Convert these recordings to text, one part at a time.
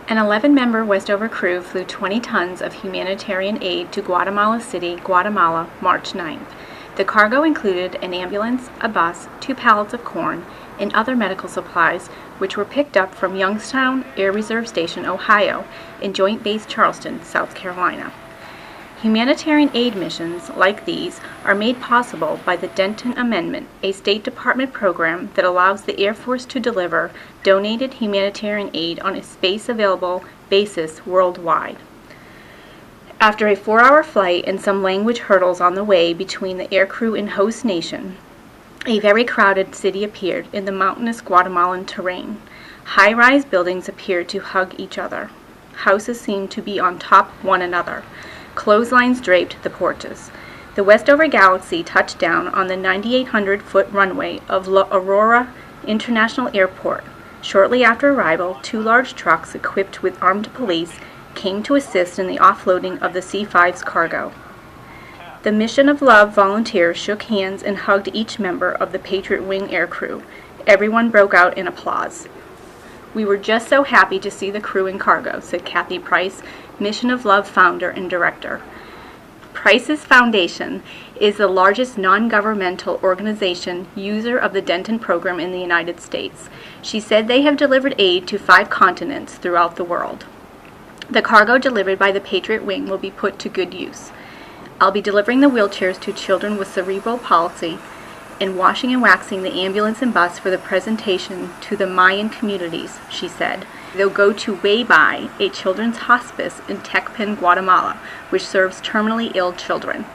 An 11-member Westover crew flew 20 tons of humanitarian aid to Guatemala City, Guatemala, March 9th. The cargo included an ambulance, a bus, 2 pallets of corn, and other medical supplies, which were picked up from Youngstown Air Reserve Station, Ohio, and Joint Base Charleston, South Carolina. Humanitarian aid missions like these are made possible by the Denton Amendment, a State Department program that allows the Air Force to deliver donated humanitarian aid on a space-available basis worldwide. After a 4-hour flight and some language hurdles on the way between the aircrew and host nation, a very crowded city appeared in the mountainous Guatemalan terrain. High-rise buildings appeared to hug each other. Houses seemed to be on top one another. Clotheslines draped the porches. The Westover Galaxy touched down on the 9,800-foot runway of La Aurora International Airport. Shortly after arrival, 2 large trucks equipped with armed police came to assist in the offloading of the C-5's cargo. The Mission of Love volunteers shook hands and hugged each member of the Patriot Wing aircrew. Everyone broke out in applause. "We were just so happy to see the crew and cargo," said Kathy Price, Mission of Love founder and director. Price's foundation is the largest non-governmental organization user of the Denton program in the United States. She said they have delivered aid to 5 continents throughout the world. The cargo delivered by the Patriot Wing will be put to good use. "I'll be delivering the wheelchairs to children with cerebral palsy and washing and waxing the ambulance and bus for the presentation to the Mayan communities," she said. They'll go to Wayby, a children's hospice in Tecpan, Guatemala, which serves terminally ill children.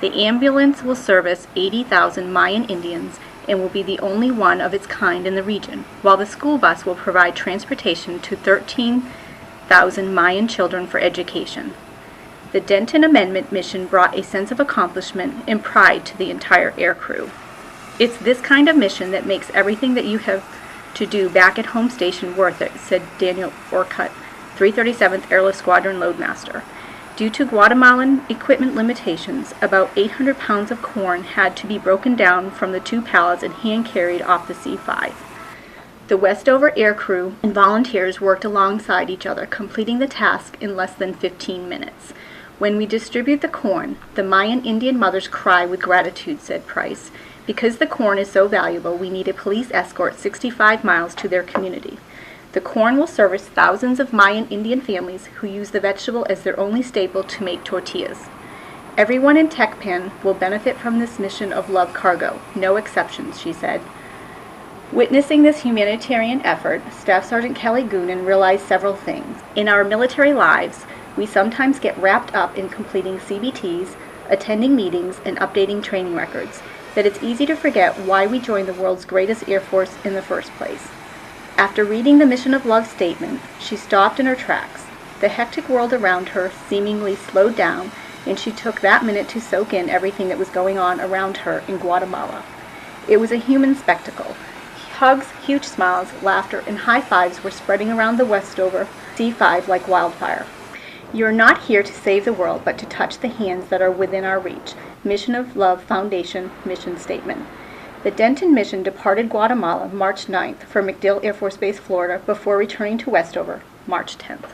The ambulance will service 80,000 Mayan Indians and will be the only one of its kind in the region, while the school bus will provide transportation to 13,000 Mayan children for education. The Denton Amendment mission brought a sense of accomplishment and pride to the entire aircrew. "It's this kind of mission that makes everything that you have to do back at home station worth it," said Daniel Orcutt, 337th Airlift Squadron Loadmaster. Due to Guatemalan equipment limitations, about 800 pounds of corn had to be broken down from the 2 pallets and hand-carried off the C-5. The Westover aircrew and volunteers worked alongside each other, completing the task in less than 15 minutes. "When we distribute the corn, the Mayan Indian mothers cry with gratitude," said Price. "Because the corn is so valuable, we need a police escort 65 miles to their community. The corn will service thousands of Mayan Indian families who use the vegetable as their only staple to make tortillas. Everyone in Tecpan will benefit from this mission of love cargo, no exceptions," she said. Witnessing this humanitarian effort, Staff Sergeant Kelly Goonan realized several things. In our military lives, we sometimes get wrapped up in completing CBTs, attending meetings, and updating training records, that it's easy to forget why we joined the world's greatest Air Force in the first place. After reading the Mission of Love statement, she stopped in her tracks. The hectic world around her seemingly slowed down, and she took that minute to soak in everything that was going on around her in Guatemala. It was a human spectacle. Hugs, huge smiles, laughter, and high fives were spreading around the Westover C-5 like wildfire. "You're not here to save the world, but to touch the hands that are within our reach." Mission of Love Foundation mission statement. The Denton mission departed Guatemala March 9th for MacDill Air Force Base, Florida, before returning to Westover March 10th.